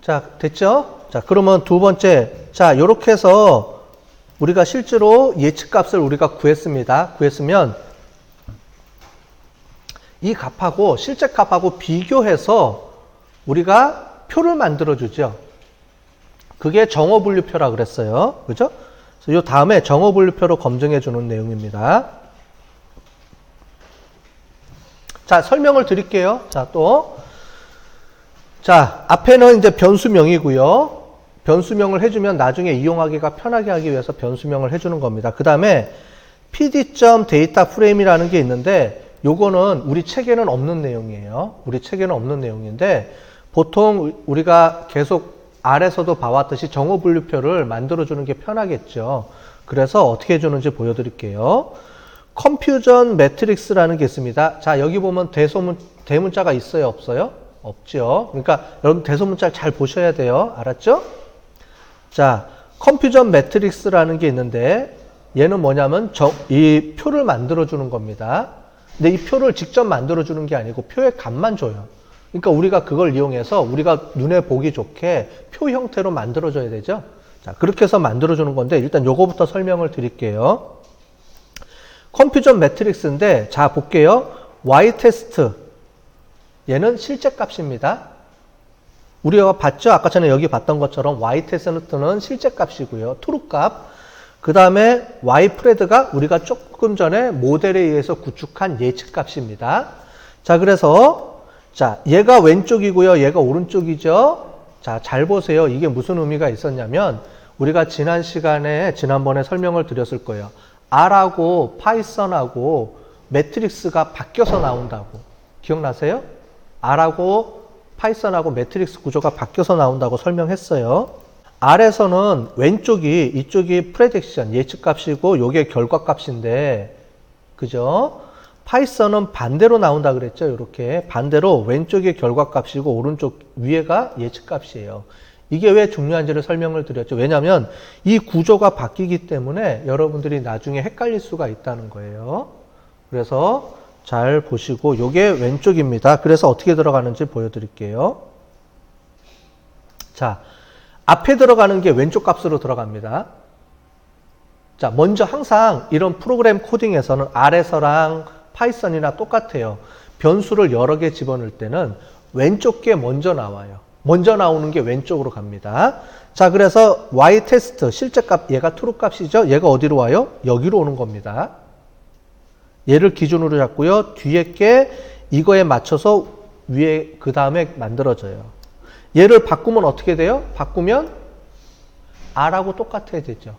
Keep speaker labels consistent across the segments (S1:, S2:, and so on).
S1: 자, 됐죠? 자, 그러면 두 번째. 자, 요렇게 해서 우리가 실제로 예측값을 우리가 구했으면 이 값하고 실제 값하고 비교해서 우리가 표를 만들어 주죠. 그게 정어분류표라 그랬어요. 그죠? 그래서 요 다음에 정어분류표로 검증해 주는 내용입니다. 자, 설명을 드릴게요. 자, 또. 자, 앞에는 이제 변수명이고요. 변수명을 해주면 나중에 이용하기가 편하게 하기 위해서 변수명을 해주는 겁니다. 그 다음에 pd.dataFrame이라는 게 있는데 요거는 우리 책에는 없는 내용이에요. 우리 책에는 없는 내용인데 보통 우리가 계속 아래서도 봐왔듯이 정어분류표를 만들어주는 게 편하겠죠. 그래서 어떻게 해주는지 보여드릴게요. 컨퓨전 매트릭스라는 게 있습니다. 자, 여기 보면 대문자가 있어요, 없어요? 없죠. 그러니까 여러분 대소문자를 잘 보셔야 돼요. 알았죠? 자, 컨퓨전 매트릭스라는 게 있는데 얘는 뭐냐면 이 표를 만들어주는 겁니다. 근데 이 표를 직접 만들어주는 게 아니고 표의 값만 줘요. 그러니까 우리가 그걸 이용해서 우리가 눈에 보기 좋게 표 형태로 만들어줘야 되죠. 자, 그렇게 해서 만들어주는 건데 일단 요거부터 설명을 드릴게요. 컨퓨전 매트릭스인데 자, 볼게요. y테스트 얘는 실제 값입니다. 우리가 봤죠? 아까 전에 여기 봤던 것처럼 y테스트는 실제 값이고요. true 값. 그 다음에 y프레드가 우리가 조금 전에 모델에 의해서 구축한 예측 값입니다. 자, 그래서 자, 얘가 왼쪽이고요. 얘가 오른쪽이죠. 자, 잘 보세요. 이게 무슨 의미가 있었냐면 우리가 지난번에 설명을 드렸을 거예요. R하고 파이썬하고 매트릭스가 바뀌어서 나온다고. 기억나세요? R하고 파이썬하고 매트릭스 구조가 바뀌어서 나온다고 설명했어요. R에서는 왼쪽이 이쪽이 프레딕션 예측값이고 요게 결과값인데 그죠? 파이썬은 반대로 나온다 그랬죠. 이렇게 반대로 왼쪽이 결과값이고 오른쪽 위에가 예측값이에요. 이게 왜 중요한지를 설명을 드렸죠. 왜냐하면 이 구조가 바뀌기 때문에 여러분들이 나중에 헷갈릴 수가 있다는 거예요. 그래서 잘 보시고 요게 왼쪽입니다. 그래서 어떻게 들어가는지 보여드릴게요. 자, 앞에 들어가는 게 왼쪽 값으로 들어갑니다. 자, 먼저 항상 이런 프로그램 코딩에서는 R에서랑 파이썬이나 똑같아요. 변수를 여러 개 집어넣을 때는 왼쪽 게 먼저 나와요. 먼저 나오는 게 왼쪽으로 갑니다. 자, 그래서 y테스트 실제 값 얘가 true 값이죠. 얘가 어디로 와요? 여기로 오는 겁니다. 얘를 기준으로 잡고요. 뒤에 게 이거에 맞춰서 위에 그 다음에 만들어져요. 얘를 바꾸면 어떻게 돼요? 바꾸면 R하고 똑같아야 되죠.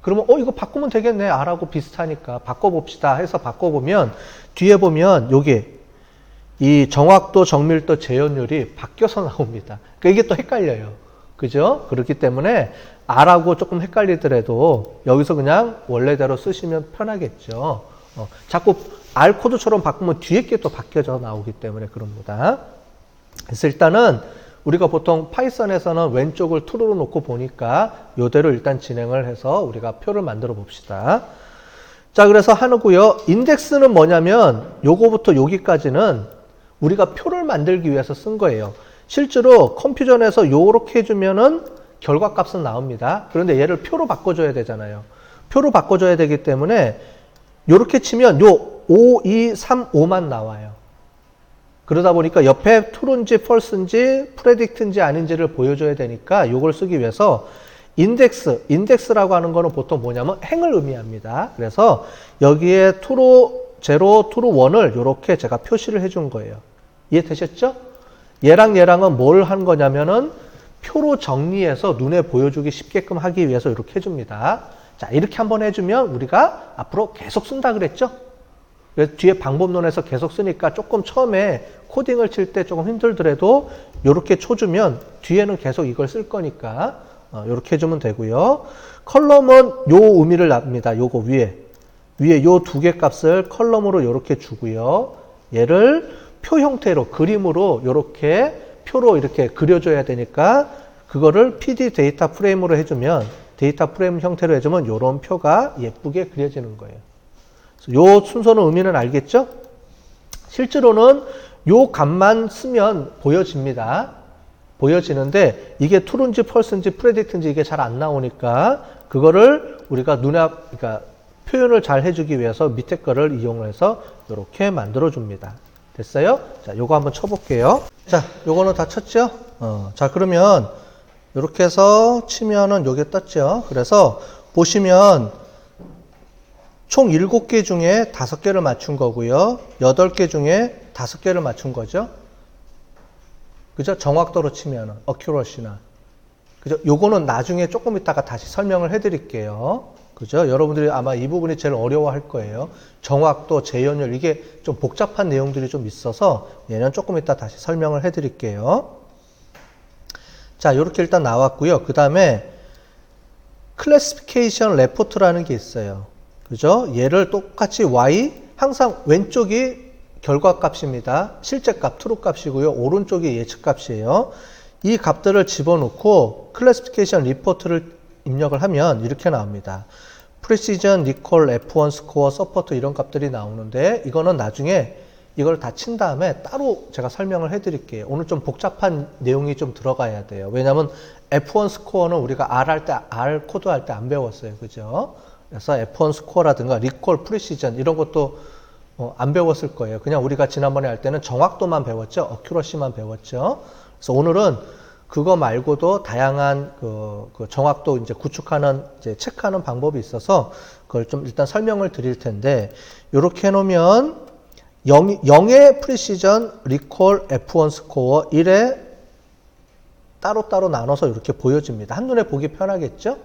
S1: 그러면 이거 바꾸면 되겠네. R하고 비슷하니까 바꿔봅시다 해서 바꿔보면 뒤에 보면 요게 이 정확도, 정밀도, 재현율이 바뀌어서 나옵니다. 그러니까 이게 또 헷갈려요. 그죠? 그렇기 때문에 R하고 조금 헷갈리더라도 여기서 그냥 원래대로 쓰시면 편하겠죠. 자꾸 R 코드처럼 바꾸면 뒤에 게 또 바뀌어져 나오기 때문에 그럽니다. 그래서 일단은 우리가 보통 파이썬에서는 왼쪽을 true로 놓고 보니까 이대로 일단 진행을 해서 우리가 표를 만들어 봅시다. 자, 그래서 하고요. 인덱스는 뭐냐면 요거부터 여기까지는 우리가 표를 만들기 위해서 쓴 거예요. 실제로 컴퓨전에서 요렇게 해주면은 결과값은 나옵니다. 그런데 얘를 표로 바꿔줘야 되잖아요. 표로 바꿔줘야 되기 때문에 요렇게 치면 요 5, 2, 3, 5만 나와요. 그러다 보니까 옆에 true인지 false인지 predict인지 아닌지를 보여줘야 되니까 요걸 쓰기 위해서 인덱스라고 하는 거는 보통 뭐냐면 행을 의미합니다. 그래서 여기에 true 0, true 1을 요렇게 제가 표시를 해준 거예요. 이해되셨죠? 얘랑 얘랑은 뭘 한 거냐면은 표로 정리해서 눈에 보여주기 쉽게끔 하기 위해서 이렇게 해줍니다. 자, 이렇게 한번 해주면 우리가 앞으로 계속 쓴다 그랬죠? 그래서 뒤에 방법론에서 계속 쓰니까 조금 처음에 코딩을 칠 때 조금 힘들더라도 이렇게 쳐주면 뒤에는 계속 이걸 쓸 거니까 이렇게 해주면 되고요. 컬럼은 요 의미를 납니다. 요거 위에 요 두 개 값을 컬럼으로 이렇게 주고요. 얘를 표 형태로 그림으로 이렇게 표로 이렇게 그려줘야 되니까 그거를 PD 데이터 프레임으로 해주면 데이터 프레임 형태로 해주면 이런 표가 예쁘게 그려지는 거예요. 요 순서는 의미는 알겠죠? 실제로는 요 값만 쓰면 보여집니다. 보여지는데 이게 true인지 false인지 predict인지 이게 잘 안 나오니까 그거를 우리가 그러니까 표현을 잘 해주기 위해서 밑에 거를 이용해서 이렇게 만들어 줍니다. 됐어요? 자, 요거 한번 쳐볼게요. 자, 요거는 다 쳤죠? 자, 그러면 이렇게 해서 치면은 요게 떴죠? 그래서 보시면 총 7개 중에 5개를 맞춘 거고요. 8개 중에 5개를 맞춘 거죠. 그죠? 정확도로 치면은, accuracy나. 그죠? 요거는 나중에 조금 있다가 다시 설명을 해 드릴게요. 그죠? 여러분들이 아마 이 부분이 제일 어려워할 거예요. 정확도, 재현율, 이게 좀 복잡한 내용들이 좀 있어서 얘는 조금 이따 다시 설명을 해 드릴게요. 자, 요렇게 일단 나왔고요. 그 다음에 클래시피케이션 레포트라는 게 있어요. 그죠? 얘를 똑같이 Y, 항상 왼쪽이 결과값입니다. 실제값, true 값이고요. 오른쪽이 예측값이에요. 이 값들을 집어넣고 클래시피케이션 리포트를 입력을 하면 이렇게 나옵니다. Precision, Recall, F1 스코어, 서포트 이런 값들이 나오는데 이거는 나중에 이걸 다 친 다음에 따로 제가 설명을 해드릴게요. 오늘 좀 복잡한 내용이 좀 들어가야 돼요. 왜냐하면 F1 스코어는 우리가 R 코드 할 때 안 배웠어요. 그죠? 그래서 F1 스코어라든가 Recall, Precision 이런 것도 안 배웠을 거예요. 그냥 우리가 지난번에 할 때는 정확도만 배웠죠. 어큐러시만 배웠죠. 그래서 오늘은 그거 말고도 다양한 그 정확도 이제 구축하는, 이제 체크하는 방법이 있어서 그걸 좀 일단 설명을 드릴 텐데, 요렇게 해놓으면 0의 프리시전, 리콜, F1 스코어, 1에 따로따로 나눠서 이렇게 보여집니다. 한눈에 보기 편하겠죠?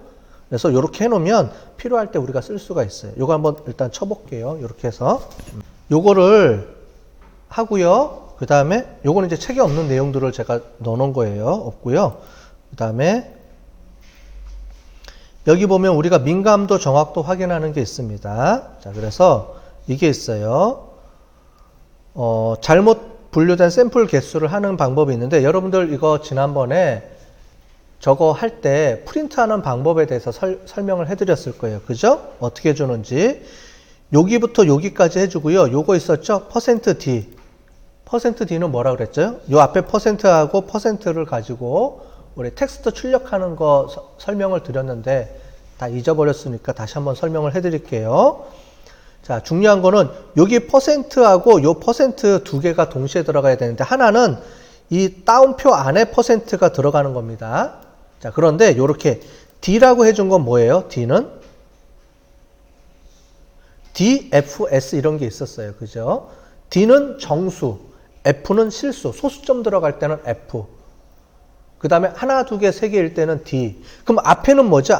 S1: 그래서 이렇게 해놓으면 필요할 때 우리가 쓸 수가 있어요. 요거 한번 일단 쳐볼게요. 이렇게 해서 요거를 하고요. 그 다음에 요거는 이제 책에 없는 내용들을 제가 넣어놓은 거예요. 없고요. 그 다음에 여기 보면 우리가 민감도, 정확도 확인하는 게 있습니다. 자, 그래서 이게 있어요. 잘못 분류된 샘플 개수를 하는 방법이 있는데, 여러분들 이거 지난번에 저거 할 때 프린트하는 방법에 대해서 설명을 해드렸을 거예요. 그죠? 어떻게 해주는지. 여기부터 여기까지 해주고요. 요거 있었죠? %d. %d는 뭐라 그랬죠? 요 앞에 %하고 %를 가지고 우리 텍스트 출력하는 거 설명을 드렸는데 다 잊어버렸으니까 다시 한번 설명을 해드릴게요. 자, 중요한 거는 여기 %하고 요 % 두 개가 동시에 들어가야 되는데, 하나는 이 다운표 안에 %가 들어가는 겁니다. 자, 그런데 요렇게 D라고 해준 건 뭐예요? D는 DFS 이런 게 있었어요. 그죠? D는 정수, F는 실수, 소수점 들어갈 때는 F. 그 다음에 하나, 두 개, 세 개일 때는 D. 그럼 앞에는 뭐죠?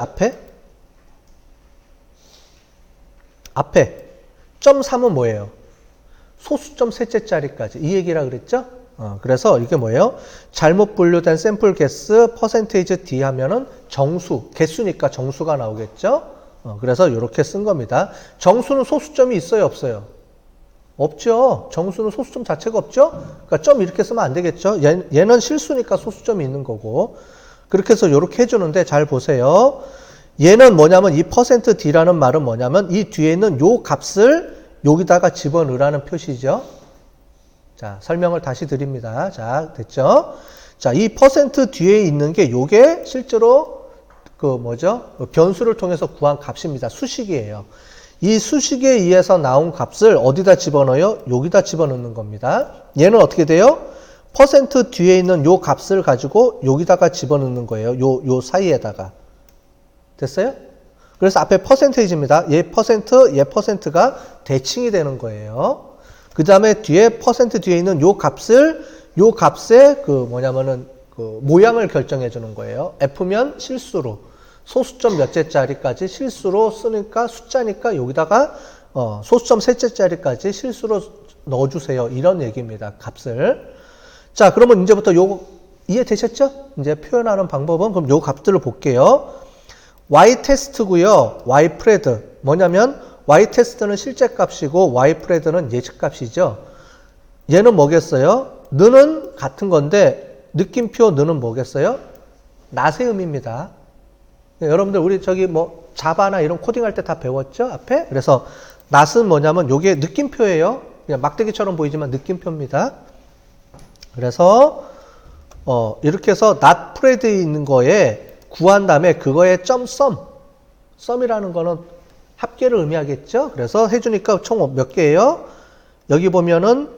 S1: 앞에 점 3은 뭐예요? 소수점 셋째 자리까지. 이 얘기라 그랬죠? 그래서 이게 뭐예요? 잘못 분류된 샘플 개수 %D 하면은 정수, 개수니까 정수가 나오겠죠? 그래서 이렇게 쓴 겁니다. 정수는 소수점이 있어요, 없어요? 없죠. 정수는 소수점 자체가 없죠? 그러니까 점 이렇게 쓰면 안 되겠죠? 얘는 실수니까 소수점이 있는 거고. 그렇게 해서 이렇게 해주는데 잘 보세요. 얘는 뭐냐면 이 %D라는 말은 뭐냐면 이 뒤에 있는 요 값을 여기다가 집어넣으라는 표시죠. 자, 설명을 다시 드립니다. 자, 됐죠? 자, 이 % 뒤에 있는 게 요게 실제로 변수를 통해서 구한 값입니다. 수식이에요. 이 수식에 의해서 나온 값을 어디다 집어넣어요? 여기다 집어넣는 겁니다. 얘는 어떻게 돼요? % 뒤에 있는 요 값을 가지고 여기다가 집어넣는 거예요. 요 사이에다가. 됐어요? 그래서 앞에 %입니다. 얘 %가 대칭이 되는 거예요. 그 다음에 뒤에 % 뒤에 있는 요 값의 모양을 결정해 주는 거예요. F면 실수로, 소수점 몇째 자리까지 실수로 쓰니까 숫자니까 여기다가 소수점 셋째 자리까지 실수로 넣어주세요. 이런 얘기입니다. 값을. 자, 그러면 이제부터 요거 이해되셨죠? 이제 표현하는 방법은 그럼 요 값들을 볼게요. Y 테스트고요. Y 프레드. 뭐냐면 Y 테스트는 실제 값이고 Y 프레드는 예측 값이죠. 얘는 뭐겠어요? 느는 같은 건데 느낌표 느는 뭐겠어요? 나세음입니다. 여러분들 우리 자바나 이런 코딩할 때 다 배웠죠? 앞에? 그래서 낫은 뭐냐면 요게 느낌표예요. 그냥 막대기처럼 보이지만 느낌표입니다. 그래서 이렇게 해서 not spread 있는 거에 구한 다음에 그거에 썸이라는 거는 합계를 의미하겠죠. 그래서 해주니까 총 몇 개예요? 여기 보면은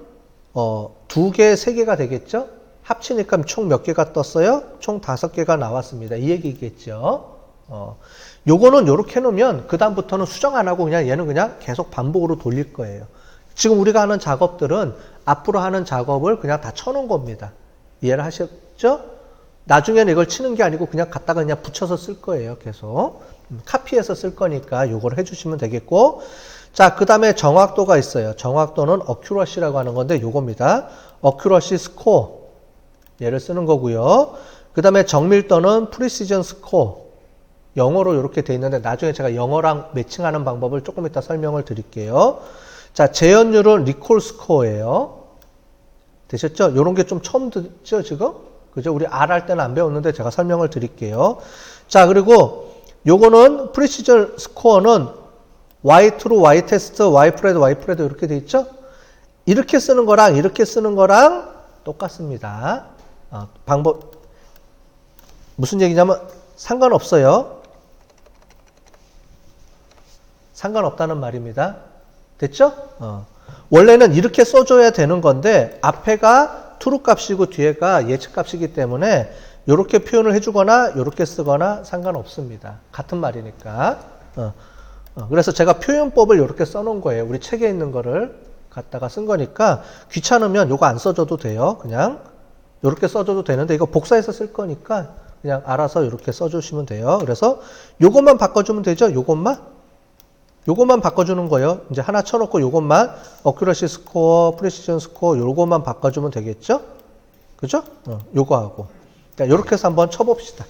S1: 2개, 3개가 되겠죠. 합치니까 총 몇 개가 떴어요? 총 5개가 나왔습니다. 이 얘기겠죠. 요거는 요렇게 해놓으면 그 다음부터는 수정 안 하고 그냥 얘는 그냥 계속 반복으로 돌릴 거예요. 지금 우리가 하는 작업들은 앞으로 하는 작업을 그냥 다 쳐놓은 겁니다. 이해를 하셨죠? 나중에는 이걸 치는 게 아니고 그냥 갖다가 그냥 붙여서 쓸 거예요. 계속. 카피해서 쓸 거니까 요걸 해주시면 되겠고. 자, 그 다음에 정확도가 있어요. 정확도는 어큐러시라고 하는 건데 요겁니다. 어큐러시 스코어. 얘를 쓰는 거고요. 그 다음에 정밀도는 프리시전 스코어. 영어로 이렇게 돼 있는데 나중에 제가 영어랑 매칭하는 방법을 조금 이따 설명을 드릴게요. 자, 재현율은 리콜 스코어예요. 되셨죠? 요런 게 좀 처음 듣죠, 지금? 그죠? 우리 R 할 때는 안 배웠는데 제가 설명을 드릴게요. 자, 그리고 요거는 프리시전 스코어는 Y2로 Y 테스트, Y 프레드, Y 프레드 이렇게 돼 있죠? 이렇게 쓰는 거랑 이렇게 쓰는 거랑 똑같습니다. 방법, 무슨 얘기냐면 상관없어요. 상관없다는 말입니다. 됐죠? 원래는 이렇게 써줘야 되는 건데 앞에가 true 값이고 뒤에가 예측 값이기 때문에 이렇게 표현을 해주거나 이렇게 쓰거나 상관없습니다. 같은 말이니까. 그래서 제가 표현법을 이렇게 써놓은 거예요. 우리 책에 있는 거를 갖다가 쓴 거니까 귀찮으면 이거 안 써줘도 돼요. 그냥 이렇게 써줘도 되는데 이거 복사해서 쓸 거니까 그냥 알아서 이렇게 써주시면 돼요. 그래서 요것만 바꿔주면 되죠. 요것만 바꿔주는 거예요. 이제 하나 쳐놓고 요것만 어큐러시 스코어, 프리시전 스코어 요것만 바꿔주면 되겠죠? 그죠? 요거 하고. 자, 요렇게 해서 한번 쳐봅시다.